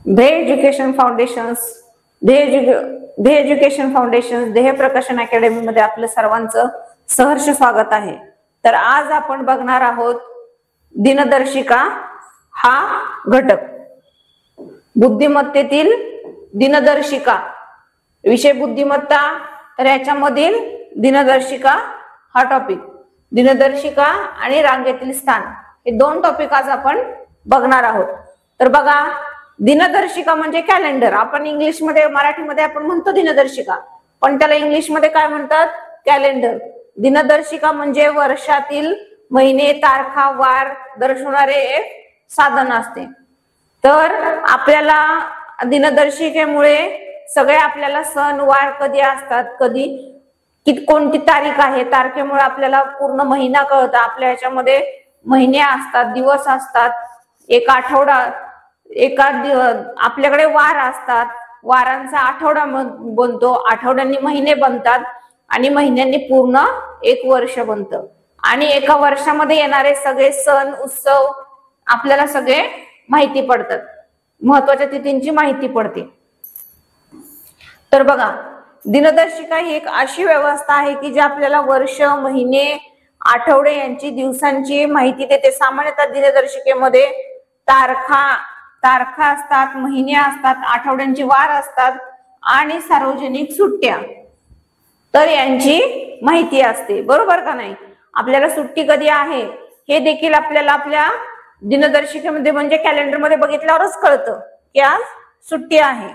ध्येय education foundations, ध्येय education foundation, ध्येय प्रकाशन अकॅडमी मध्ये आपलं सर्वांचं सहर्ष स्वागत आहे। तर आज आपण बघणार आहोत दिनदर्शिका हा घटक, बुद्धिमत्तेतील दिनदर्शिका, विषय बुद्धिमत्ता। तर याच्यामधील दिनदर्शिका हा टॉपिक, दिनदर्शिका आणि रांगेतील स्थान हे दोन टॉपिक आज आपण बघणार आहोत। तर बघा, दिनदर्शिका म्हणजे कॅलेंडर, आपण इंग्लिश मध्ये मराठीमध्ये आपण म्हणतो दिनदर्शिका, पण त्याला इंग्लिश मध्ये काय म्हणतात, कॅलेंडर। दिनदर्शिका म्हणजे वर्षातील महिने, तारखा, वार दर्शवणारे एक साधन असते। तर आपल्याला दिनदर्शिकेमुळे सगळे आपल्याला सण वार कधी असतात, कधी कोणती तारीख आहे, तारखेमुळे आपल्याला पूर्ण महिना कळतं। आपल्या ह्याच्यामध्ये महिने असतात, दिवस असतात, एक आठवडा, आपल्याकडे वार असतात, वारांचा आठवडा बनतो, आठवड्यांनी महिने बनतात आणि महिन्यांनी पूर्ण एक वर्ष बनतं। आणि एका वर्षामध्ये येणारे सगळे सण उत्सव आपल्याला सगळे माहिती पडतात, महत्वाच्या तिथींची माहिती पडते। तर बघा, दिनदर्शिका ही एक अशी व्यवस्था आहे की जी आपल्याला वर्ष, महिने, आठवडे यांची, दिवसांची माहिती देते। सामान्यतः दिनदर्शिकेमध्ये तारखा असतात, महिने असतात, आठवड्यांचे वार असतात आणि सार्वजनिक सुट्ट्या, तर यांची माहिती असते, बरोबर का नाही। आपल्याला सुट्टी कधी आहे हे देखील आपल्याला आपल्या दिनदर्शिकेमध्ये म्हणजे कॅलेंडर मध्ये बघितल्यावरच कळतं की आज सुट्टी आहे।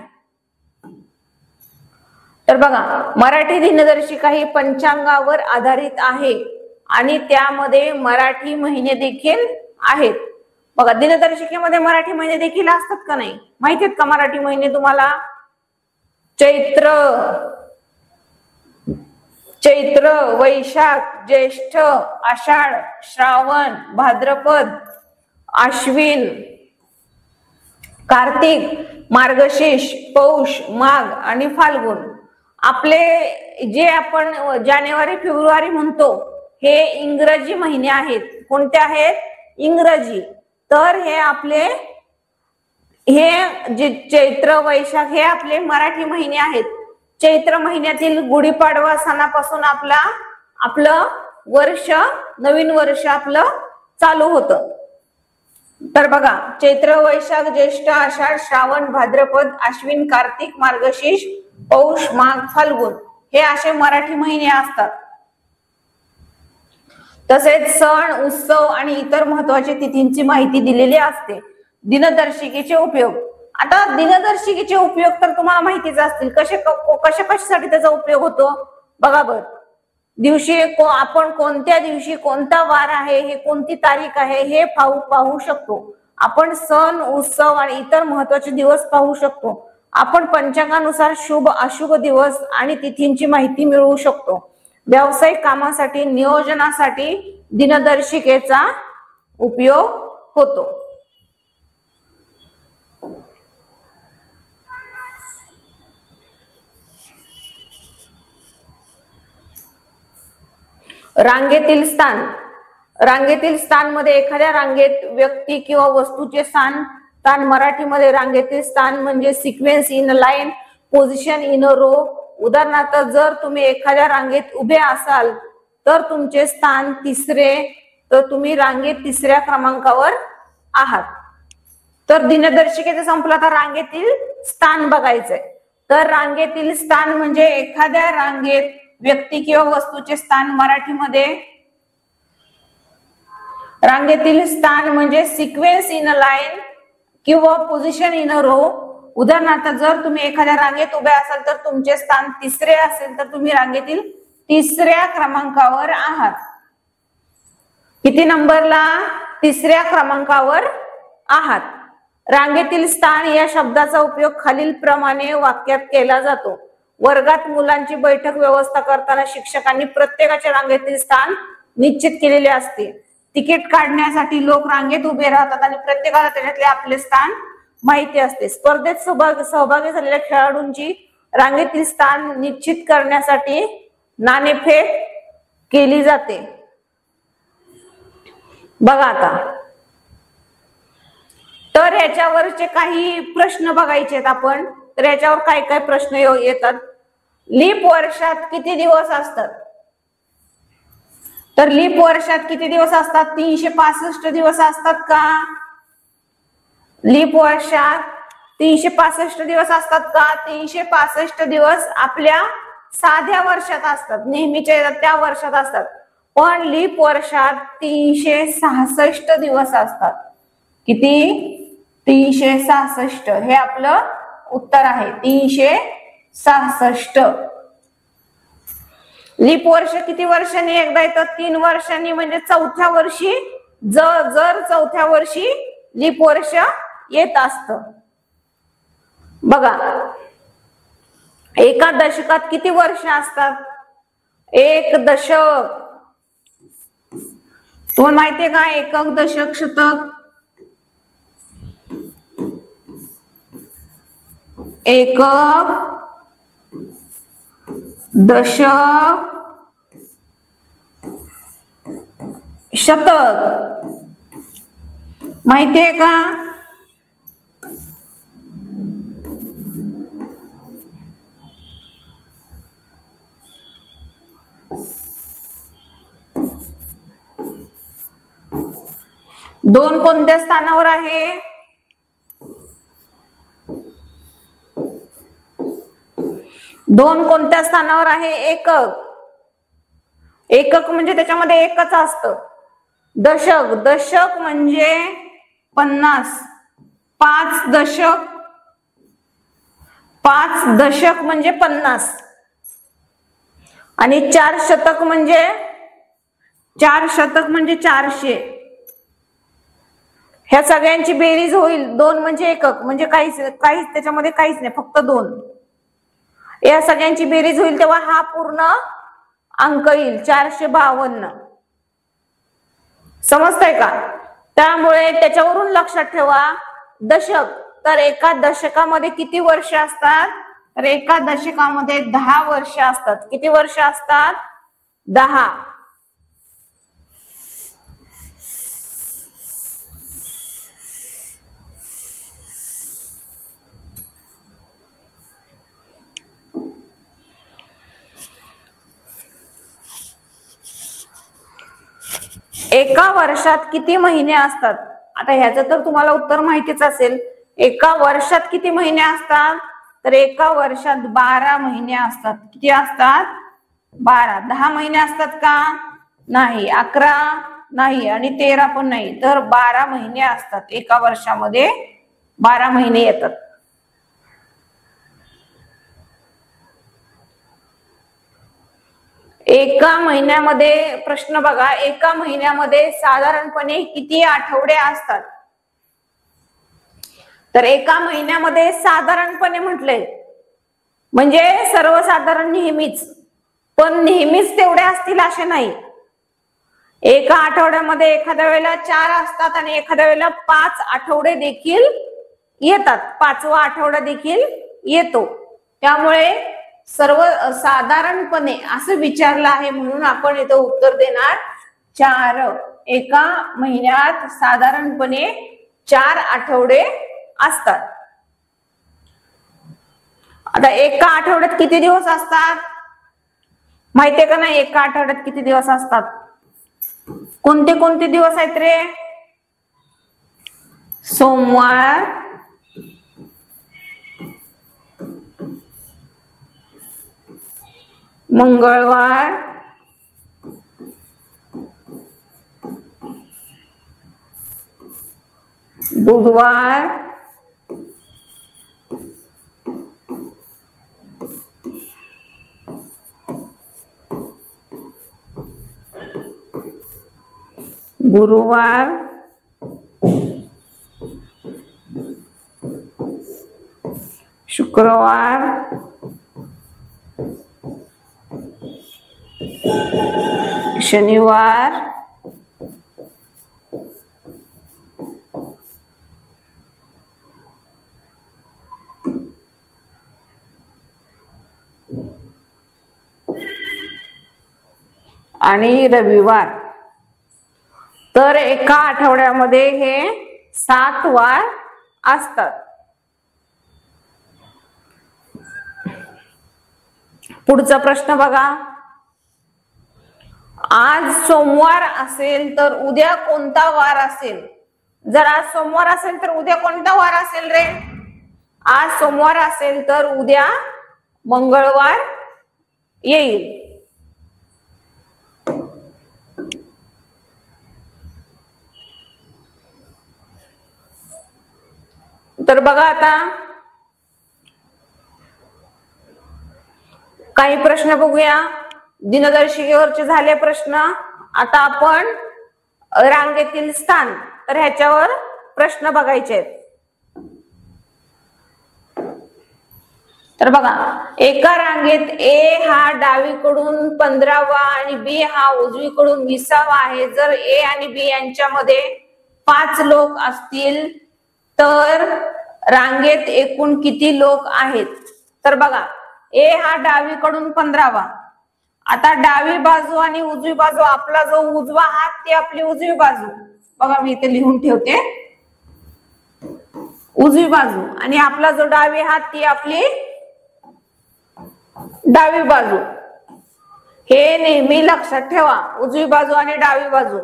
तर बघा, मराठी दिनदर्शिका ही पंचांगावर आधारित आहे आणि त्यामध्ये मराठी महिने देखील आहेत। बघा, दिनदर्शिकेमध्ये मराठी महिने देखील असतात का नाही, माहिती आहेत का मराठी महिने तुम्हाला? चैत्र, वैशाख, ज्येष्ठ, आषाढ, श्रावण, भाद्रपद, आश्विन, कार्तिक, मार्गशीर्ष, पौष, माघ आणि फाल्गुन। आपले जे आपण जानेवारी फेब्रुवारी म्हणतो हे इंग्रजी महिने आहेत। कोणते आहेत? इंग्रजी। तर हे आपले जे चैत्र, वैशाख हे आपले मराठी महिने आहेत। चैत्र महिन्यातील गुढीपाडवा सणापासून आपलं वर्ष, नवीन वर्ष आपलं चालू होतं। तर बघा, चैत्र, वैशाख, ज्येष्ठ, आषाढ, श्रावण, भाद्रपद, आश्विन, कार्तिक, मार्गशीर्ष, पौष, माघ, फाल्गुन हे असे मराठी महिने असतात। तसेच सण उत्सव आणि इतर महत्वाच्या तिथींची माहिती दिलेली असते। दिनदर्शिकेचे उपयोग, आता दिनदर्शिकेचे उपयोग तर तुम्हाला माहितीच असतील, कशासाठी त्याचा उपयोग होतो बघा बर। दिवशी आपण कोणत्या दिवशी कोणता वार आहे, हे कोणती तारीख आहे हे पाहू शकतो आपण। सण उत्सव आणि इतर महत्वाचे दिवस पाहू शकतो आपण। पंचांगानुसार शुभ अशुभ दिवस आणि तिथींची माहिती मिळवू शकतो। व्यावसायिक कामासाठी, नियोजनासाठी दिनदर्शिकेचा उपयोग होतो। रांगेतील स्थान, रांगेतील स्थान मध्ये एखाद्या रांगेत व्यक्ती किंवा वस्तूचे स्थान मराठीमध्ये रांगेतील स्थान म्हणजे sequence in a line, position in a row. उदाहरणार्थ, जर तुम्ही एखाद्या रांगेत उभे असाल तर तुमचे स्थान तिसरे, तर तुम्ही रांगेत तिसऱ्या क्रमांकावर आहात। तर दिनदर्शिकेचं संपलं, आता रांगेतील स्थान बघायचंय। तर रांगेतील स्थान म्हणजे एखाद्या रांगेत व्यक्ती किंवा वस्तूचे स्थान मराठीमध्ये रांगेतील स्थान म्हणजे सिक्वेन्स इन अ लाईन किंवा पोझिशन इन अ रो। उदाहरणार्थ, जर तुम्ही एखाद्या रांगेत उभे असाल तर तुमचे स्थान तिसरे असेल तर तुम्ही रांगेतील तिसऱ्या क्रमांकावर आहात। किती नंबरला? तिसऱ्या क्रमांकावर आहात। रांगेतील स्थान या शब्दाचा उपयोग खालील प्रमाणे वाक्यात केला जातो। वर्गात मुलांची बैठक व्यवस्था करताना शिक्षकांनी प्रत्येकाच्या रांगेतील स्थान निश्चित केलेले असते। तिकीट काढण्यासाठी लोक रांगेत उभे राहतात आणि प्रत्येकाला त्याच्यातले आपले स्थान माहिती असते। स्पर्धेत सहभागी झालेल्या खेळाडूंची रांगेतील स्थान निश्चित करण्यासाठी नाणेफेक केली जाते। बघा आता, तर ह्याच्यावरचे काही प्रश्न बघायचे आहेत आपण. तर याच्यावर काय काय प्रश्न येतात. लीप वर्षात किती दिवस असतात? तर लीप वर्षात किती दिवस असतात? 365 दिवस असतात का? लीप वर्षात 365 दिवस असतात का? 365 दिवस आपल्या साध्या वर्षात असतात, नेहमीच्या त्या वर्षात असतात. पण लीप वर्षात 366 दिवस असतात. किती? 366. हे आपलं उत्तर आहे, 366. लीप वर्ष किती वर्षांनी एकदा येतं? 3 वर्षांनी, म्हणजे चौथ्या वर्षी. जर चौथ्या वर्षी लीप वर्ष येत असत. बघा, एका दशकात किती वर्ष असतात? एक दशक. तुम्हाला माहितीये का? एकक, दशक, शतक. एकक, दशक, शतक. माहितीये का? दोन कोणत्या स्थानावर आहे? दोन कोणत्या स्थानावर आहे? एकक. एकक म्हणजे त्याच्यामध्ये एकच असतं. दशक, दशक म्हणजे 50. 5 दशक, 5 दशक म्हणजे 50. आणि 4 शतक म्हणजे 4 शतक म्हणजे 400. ह्या सगळ्यांची बेरीज होईल 2 म्हणजे एकक, म्हणजे काहीच त्याच्यामध्ये काहीच नाही, फक्त 2. या सगळ्यांची बेरीज होईल तेव्हा हा पूर्ण अंक येईल, 452. समजतंय का? त्यामुळे त्याच्यावरून लक्षात ठेवा दशक. तर एका दशकामध्ये किती वर्ष असतात? तर एका दशकामध्ये 10 वर्ष असतात. किती वर्ष असतात? 10. एका वर्षात किती महिने असतात? आता ह्याचं तर तुम्हाला उत्तर माहितीच असेल. एका वर्षात किती महिने असतात? तर एका वर्षात 12 महिने असतात. किती असतात? 12. 10 महिने असतात का? नाही. 11 नाही आणि 13 पण नाही. तर 12 महिने असतात. एका वर्षामध्ये 12 महिने येतात. एका महिन्यामध्ये प्रश्न बघा, एका महिन्यामध्ये साधारणपणे किती आठवडे असतात? तर एका महिन्यामध्ये साधारणपणे म्हटले म्हणजे सर्वसाधारण, नेहमीच. पण नेहमीच तेवढे असतील असे नाही. एका आठवड्यामध्ये एखाद्या वेळेला 4 असतात आणि एखाद्या वेळेला 5 आठवडे देखील येतात. 5वा आठवडा देखील येतो. त्यामुळे सर्व साधारणपणे असं विचारलं आहे म्हणून आपण इथं उत्तर देणार 4. एका महिन्यात साधारणपणे 4 आठवडे असतात. आता एका आठवड्यात किती दिवस असतात माहितीये का? नाही, एका आठवड्यात किती दिवस असतात? कोणते कोणते दिवस आहेत रे? सोमवार, मंगळवार, बुधवार, गुरुवार, शुक्रवार, शनिवार, आणि रविवार. तर एका आठवड्यामध्ये हे 7 वार असतात. पुढचा प्रश्न बघा. आज सोमवार असेल तर उद्या कोणता वार असेल? जर आज सोमवार असेल तर उद्या कोणता वार असेल रे? आज सोमवार असेल तर उद्या मंगळवार येईल. तर बघा आता काही प्रश्न बघूया. दिनदर्शिकेवरचे झाले प्रश्न. आता आपण रांगेतील स्थान, तर ह्याच्यावर प्रश्न बघायचे आहेत. तर बघा, एका रांगेत ए हा डावीकडून 15वा आणि बी हा उजवीकडून 20वा आहे. जर ए आणि बी यांच्यामध्ये 5 लोक असतील तर रांगेत एकूण किती लोक आहेत? तर बघा, ए हा डावीकडून 15वा. आता डावी बाजू आणि उजवी बाजू, आपला जो उजवा हात ती आपली उजवी बाजू. बघा मी इथे लिहून ठेवते, उजवी बाजू, आणि आपला जो डावी हात ती आपली डावी बाजू. हे नेहमी लक्षात ठेवा, उजवी बाजू आणि डावी बाजू.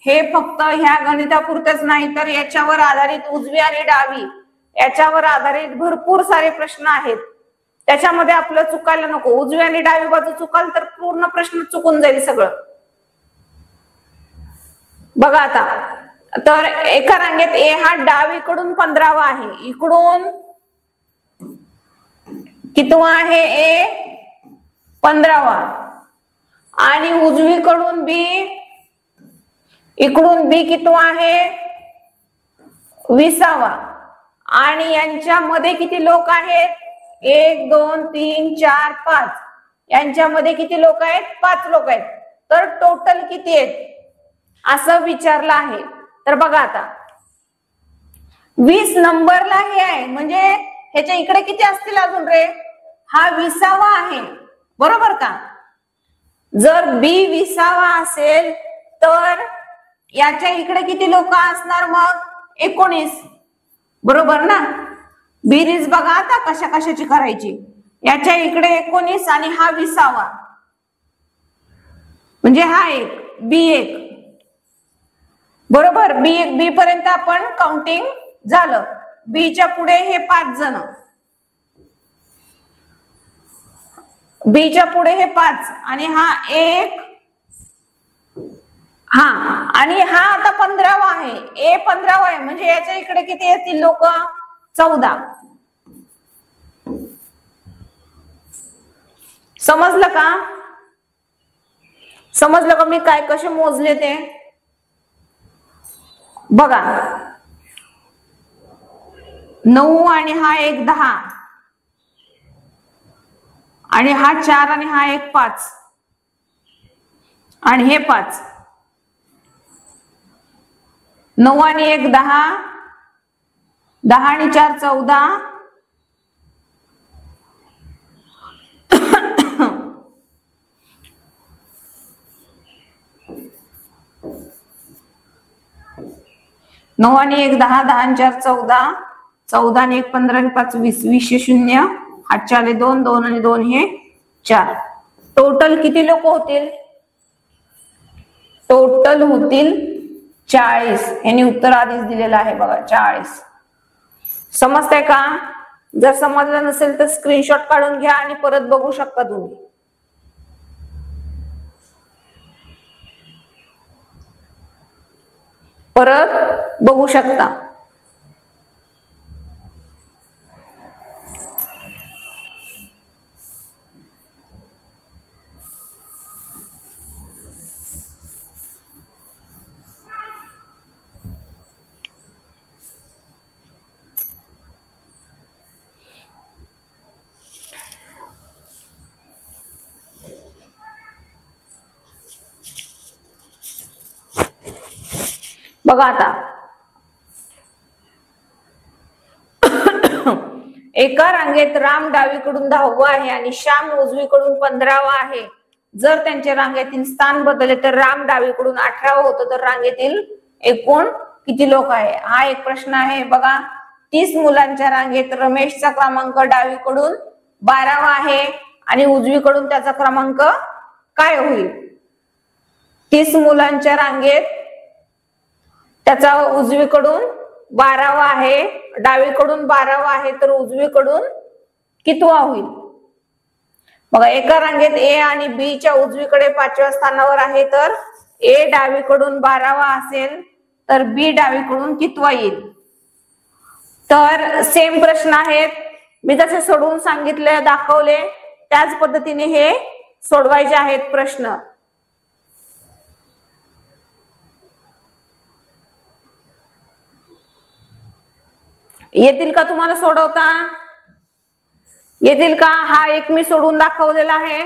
हे फक्त ह्या गणितापुरतेच नाही तर याच्यावर आधारित उजवी आणि डावी याच्यावर आधारित भरपूर सारे प्रश्न आहेत. त्याच्यामध्ये आपलं चुकायला नको. उजवी आणि डावी बाजू चुकाल तर पूर्ण प्रश्न चुकून जाईल सगळं. बघा आता, तर एका रांगेत ए हा डावीकडून 15वा आहे. इकडून कितवा आहे? ए 15वा. आणि उजवीकडून बी, इकडून बी कितवा आहे? 20वा. आणि यांच्यामध्ये किती लोक आहेत? 1 2 3 4 5. यांच्यामध्ये किती लोक आहेत? 5 लोक आहेत. तर टोटल किती आहेत असं विचारलं आहे. तर बघा आता 20 नंबरला हे आहे, म्हणजे ह्याच्या इकडे किती असतील अजून रे? हा 20वा आहे, बरोबर का? जर बी 20वा असेल तर याच्या इकडे किती लोक असणार मग? 19, बरोबर ना? बेरीज बघा आता कशा कशाची करायची. याच्या इकडे 19 आणि हा 20वा, म्हणजे हा 1 बी 1, बरोबर? बी 1 बी पर्यंत आपण काउंटिंग झालं. बीच्या पुढे हे 5 जण, बीच्या पुढे हे 5 आणि हा 1, हा, आणि हा आता 15वा आहे. ए 15वा आहे, म्हणजे याच्या इकडे किती येतील लोक? 14. समजलं का? समजलं का मी काय कसे मोजले ते? बघा, 9 आणि हा 1 10 आणि हा 4 आणि हा 1 5 आणि हे 5. 9 आणि 1 10, 10 आणि 4 14, 9 आणि 1 10, 10 आणि 4 14, 14 आणि 1 15 आणि 5 20, 20 0, 8 4 2, 2 आणि 2 हे 4. टोटल किती लोक होतील? टोटल होतील 40. यांनी उत्तर आधीच दिलेलं आहे बघा, 40. समजतंय का? जर समजलं नसेल तर स्क्रीनशॉट काढून घ्या आणि परत बघू शकता तुम्ही. परत बघू शकता. बघा आता, एका रांगेत राम डावीकडून 10वा आहे आणि श्याम उजवीकडून 15वा आहे. जर त्यांच्या रांगेतील स्थान बदलले तर राम डावीकडून 18वा होतो, तर रांगेतील एकूण किती लोक आहे? हा एक प्रश्न आहे. बघा, 30 मुलांच्या रांगेत रमेशचा क्रमांक डावीकडून 12वा आहे आणि उजवीकडून त्याचा क्रमांक काय होईल? 30 मुलांच्या रांगेत त्याचा उजवीकडून 12वा आहे, डावीकडून 12वा आहे, तर उजवीकडून कितवा होईल? बघा, एका रांगेत ए आणि बी च्या उजवीकडे 5व्या स्थानावर आहे, तर ए डावीकडून 12वा असेल तर बी डावीकडून कितवा येईल? तर सेम प्रश्न आहेत, मी जसे सोडवून सांगितले दाखवले त्याच पद्धतीने हे सोडवायचे आहेत प्रश्न. येतील का तुम्हाला सोडवता? येतील का? हा एक मी सोडून दाखवलेला आहे,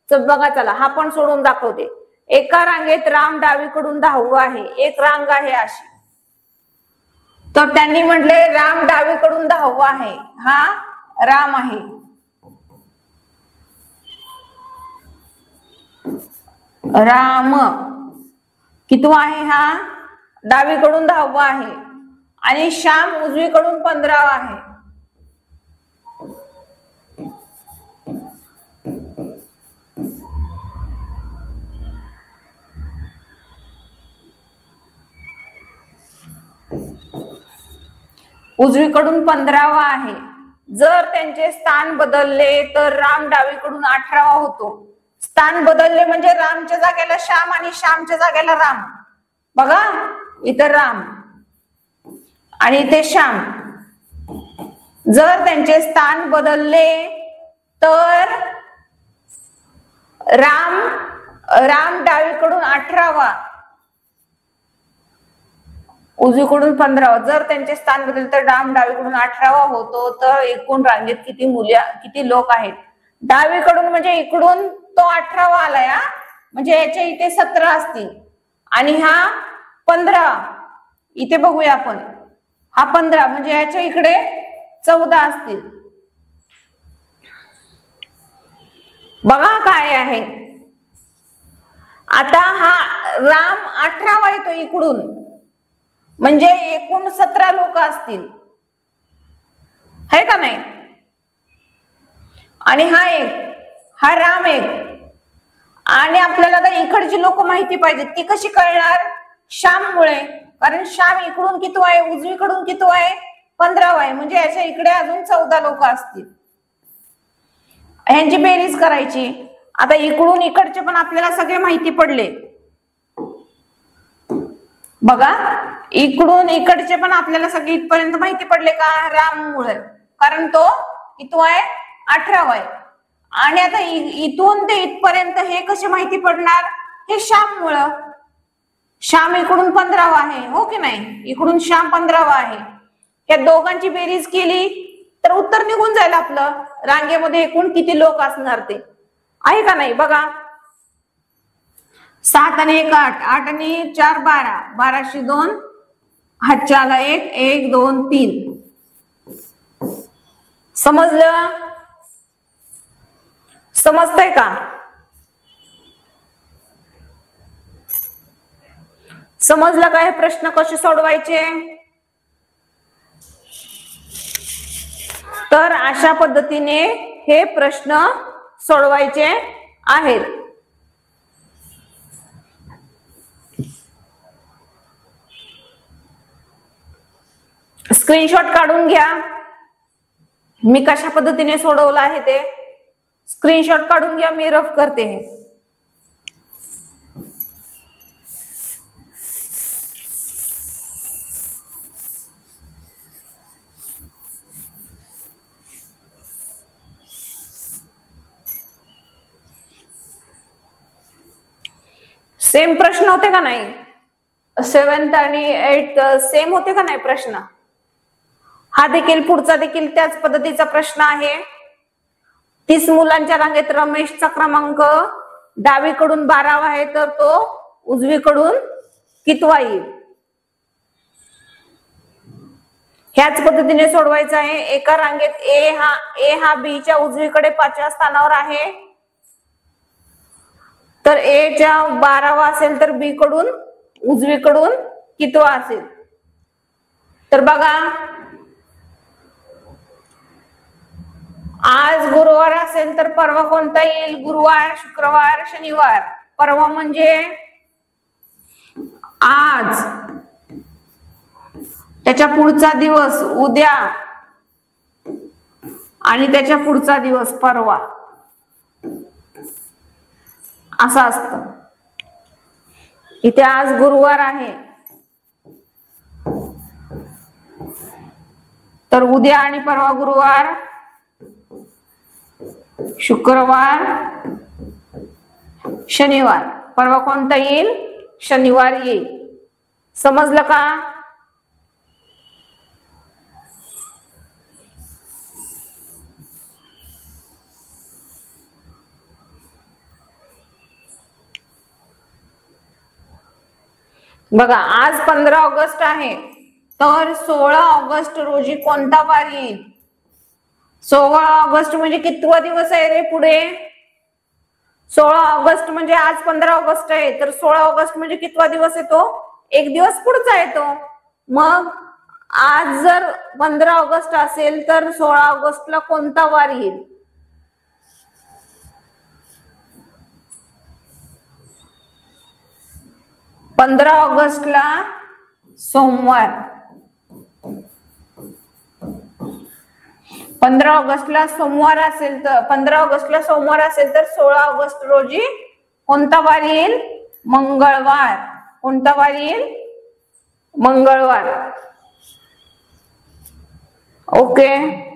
तर बघा चला हा पण सोडून दाखवते. एका रांगेत राम डावीकडून 10वा आहे, एक रांग आहे अशी, तर त्यांनी म्हटले राम डावीकडून 10वा आहे, हा राम आहे. राम कितवा आहे? हा डावीकडून 10वा आहे आणि श्याम उजवीकडून 15वा आहे. उजवीकडून 15वा आहे. जर त्यांचे स्थान बदलले तर राम डावीकडून 18वा होतो. स्थान बदलले म्हणजे रामच्या जागेला श्याम आणि श्यामच्या जागेला राम. बघा इथं राम आणि इथे श्याम. जर त्यांचे स्थान बदलले तर राम डावीकडून 18वा, उजवीकडून 15वा. जर त्यांचे स्थान बदलले तर राम डावीकडून 18वा होतो. तर एकूण रांगेत किती लोक आहेत? डावीकडून म्हणजे इकडून तो 18वा आलाय, म्हणजे याच्या इथे 17 असतील आणि हा 15. इथे बघूया आपण, हा 15 म्हणजे याच्या इकडे 14 असतील. बघा काय आहे. आता हा राम 18वा येतो इकडून, म्हणजे एकूण 17 लोक असतील, है का नाही? आणि हा राम एक, आणि आपल्याला आता इकडची लोक माहिती पाहिजे. ती कशी कळणार? श्याममुळे, कारण श्याम इकडून किती आहे, उजवीकडून किती आहे, 15वा आहे, म्हणजे याच्या इकडे अजून 14 लोक असतील. ह्यांची बेरीज करायची. आता इकडून इकडचे पण आपल्याला सगळे माहिती पडले. बघा इकडून इकडचे पण आपल्याला सगळे इथपर्यंत माहिती पडले का? राममुळे, कारण तो किती आहे, 18वा आहे. आणि आता इथून ते इथपर्यंत हे कसे माहिती पडणार? हे श्याममुळे. श्याम इकडून 15वा आहे, हो की नाही? इकडून श्याम 15वा आहे. या दोघांची बेरीज केली तर उत्तर निघून जाईल आपलं. रांगेमध्ये एकूण किती लोक असणार ते आहे का नाही? बघा 7 आणि 1 8, 8 आणि 4 12, 12शी 2, हातच्याला 1, 1 2 3. समजलं? समजतंय का? समजलं का हे प्रश्न कसे सोडवायचे? तर अशा पद्धतीने हे प्रश्न सोडवायचे आहेत. स्क्रीनशॉट काढून घ्या. मी कशा पद्धतीने सोडवलं आहे ते स्क्रीनशॉट काढून घ्या. मी रफ करते. सेम प्रश्न होते का नाही? 7th आणि 8th सेम होते का नाही प्रश्न? हा देखील पुढचा देखील त्याच पद्धतीचा प्रश्न आहे. 30 मुलांच्या रांगेत रमेशचा क्रमांक डावीकडून 12वा आहे, तर तो उजवीकडून कितवा येईल? ह्याच पद्धतीने सोडवायचं आहे. एका रांगेत ए हा बी च्या उजवीकडे 5व्या स्थानावर आहे, तर ए च्या 12वा असेल तर बी कडून उजवीकडून कितवा असेल? तर बघा आज गुरुवार असेल तर परवा कोणता येईल? गुरुवार, शुक्रवार, शनिवार. परवा म्हणजे आज, त्याच्या पुढचा दिवस उद्या, आणि त्याच्या पुढचा दिवस परवा, असं असतं. इथे आज गुरुवार आहे तर उद्या आणि परवा गुरुवार, शुक्रवार, शनिवार. परवा कोणता येईल? शनिवार येईल. समजलं का? बघा, आज 15 ऑगस्ट आहे तर 16 ऑगस्ट रोजी कोणता वार येईल? 16 ऑगस्ट म्हणजे कितवा दिवस आहे रे पुढे? 16 ऑगस्ट म्हणजे आज 15 ऑगस्ट आहे तर 16 ऑगस्ट म्हणजे कितवा दिवस येतो? एक दिवस पुढचा येतो. मग आज जर 15 ऑगस्ट असेल तर 16 ऑगस्टला कोणता वार येईल? पंधरा ऑगस्टला सोमवार. 15 ऑगस्टला सोमवार असेल तर 15 ऑगस्टला सोमवार असेल तर 16 ऑगस्ट रोजी कोणता वार येईल? मंगळवार. कोणता वार येईल? मंगळवार. ओके.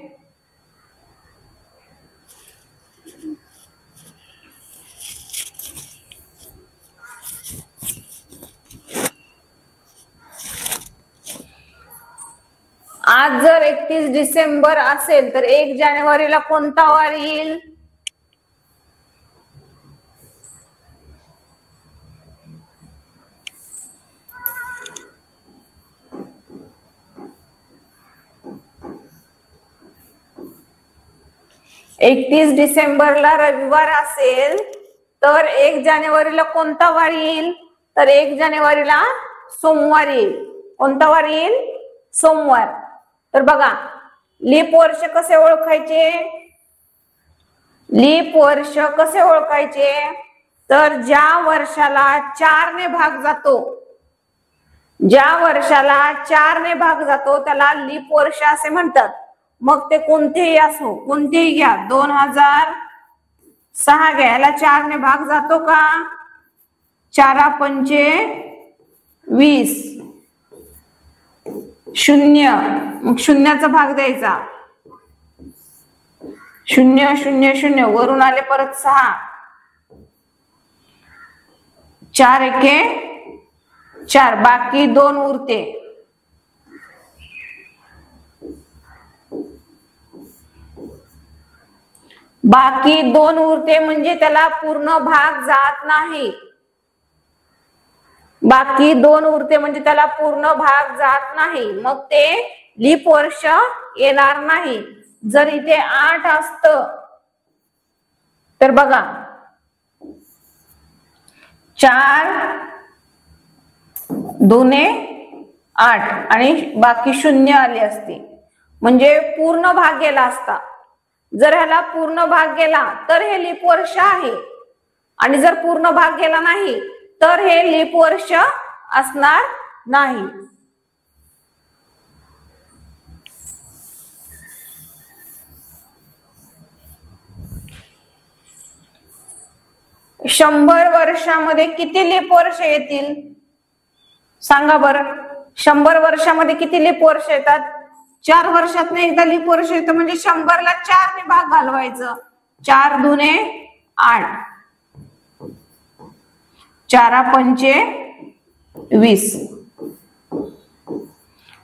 आज जर 31 डिसेंबर असेल तर 1 जानेवारीला कोणता वार येईल? एकतीस डिसेंबरला रविवार असेल तर 1 जानेवारीला कोणता वार येईल? तर 1 जानेवारीला सोमवार येईल. कोणता वार येईल? सोमवार. तर बघा, लीप वर्ष कसे ओळखायचे? लीप वर्ष कसे ओळखायचे? तर ज्या वर्षाला 4 ने भाग जातो, ज्या वर्षाला 4 ने भाग जातो त्याला लीप वर्ष असे म्हणतात. मग ते कोणतेही असो, कोणतेही घ्या. 2006 घ्या, याला 4 ने भाग जातो का? 4 पंचे 20, 0. मग शून्याचा भाग द्यायचा. 0 0 0 वरून आले परत 6. 4 एके 4, बाकी 2 उरते. बाकी 2 उरते म्हणजे त्याला पूर्ण भाग जात नाही. बाकी 2 उरते म्हणजे त्याला पूर्ण भाग जात नाही. मग ते लीप वर्ष येणार नाही. जर इथे 8 असत तर बघा, 4 2 8 आणि बाकी 0 आली असती म्हणजे पूर्ण भाग गेला असता. जर ह्याला पूर्ण भाग गेला तर हे लीप वर्ष आहे, आणि जर पूर्ण भाग गेला नाही तर हे लीप वर्ष असणार नाही. शंभर वर्षामध्ये किती लीप वर्ष येतील? सांगा बरं. 100 वर्षामध्ये किती लीप वर्ष येतात? 4 वर्षात एकदा लीप वर्ष येतं म्हणजे 100ला 4 ने भाग घालवायचं. 4 2 8, 4 पंचे 20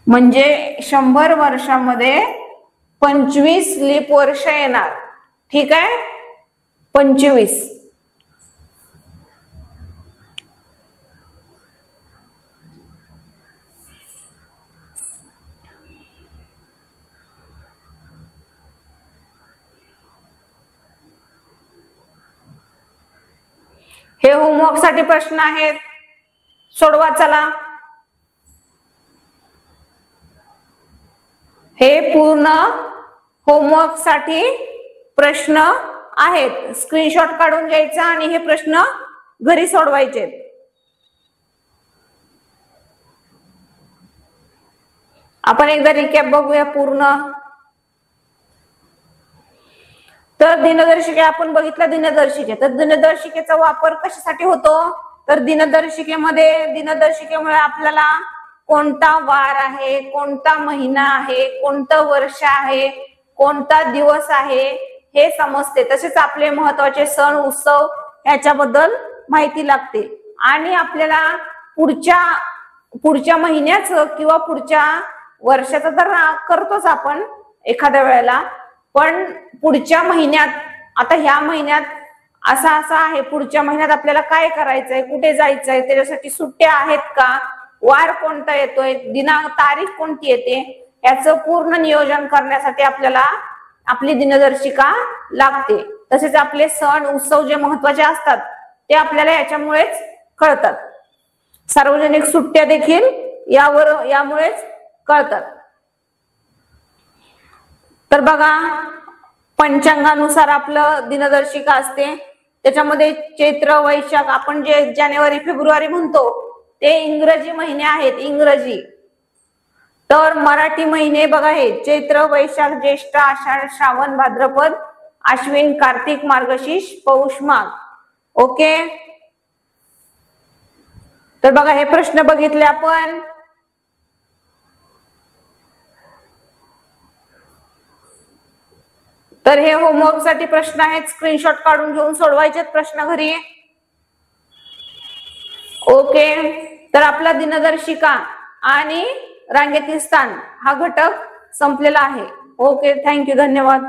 म्हणजे 100 वर्षामध्ये 25 लीप वर्ष येणार. ठीक आहे, 25. हे होमवर्क साठी प्रश्न आहेत, सोडवा चला. हे पूर्ण होमवर्क साठी प्रश्न आहेत, स्क्रीनशॉट काढून घ्यायचा आणि हे प्रश्न घरी सोडवायचे। आपण एकदा रिकॅप बघूया पूर्ण। तर दिनदर्शिके आपण बघितलं दिनदर्शिके, तर दिनदर्शिकेचा वापर कशासाठी होतो, तर दिनदर्शिकेमुळे आपल्याला कोणता वार आहे, कोणता महिना आहे, कोणतं वर्ष आहे, कोणता दिवस आहे हे समजते। तसेच आपले महत्वाचे सण उत्सव याच्याबद्दल माहिती लागते आणि आपल्याला पुढच्या महिन्याचं किंवा पुढच्या वर्षाचं तर करतोच आपण एखाद्या वेळेला, पण पुढच्या महिन्यात आता ह्या महिन्यात असा आहे, पुढच्या महिन्यात आपल्याला काय करायचंय, कुठे जायचंय, त्याच्यासाठी सुट्ट्या आहेत का, वार कोणता येतोय, दिनांक तारीख कोणती येते, याचं पूर्ण नियोजन करण्यासाठी आपल्याला आपली दिनदर्शिका लागते। तसेच आपले सण उत्सव जे महत्वाचे असतात ते आपल्याला याच्यामुळेच कळतात। सार्वजनिक सुट्ट्या देखील यामुळेच कळतात। तर बघा, पंचांगानुसार आपलं दिनदर्शिका असते, त्याच्यामध्ये चैत्र वैशाख आपण जे जानेवारी फेब्रुवारी म्हणतो ते इंग्रजी महिने आहेत, इंग्रजी। तर मराठी महिने बघा हे चैत्र वैशाख ज्येष्ठ आषाढ श्रावण भाद्रपद आश्विन कार्तिक मार्गशीर्ष पौष माघ। ओके, तर बघा हे प्रश्न बघितले आपण। तर हे होमवर्क साठी प्रश्न आहेत, स्क्रीनशॉट काढून घेऊन सोडवायचे प्रश्न घरी। ओके, तर आपला दिनदर्शिका आणि रांगेतील स्थान हा घटक संपलेला आहे। ओके, थँक्यू, धन्यवाद।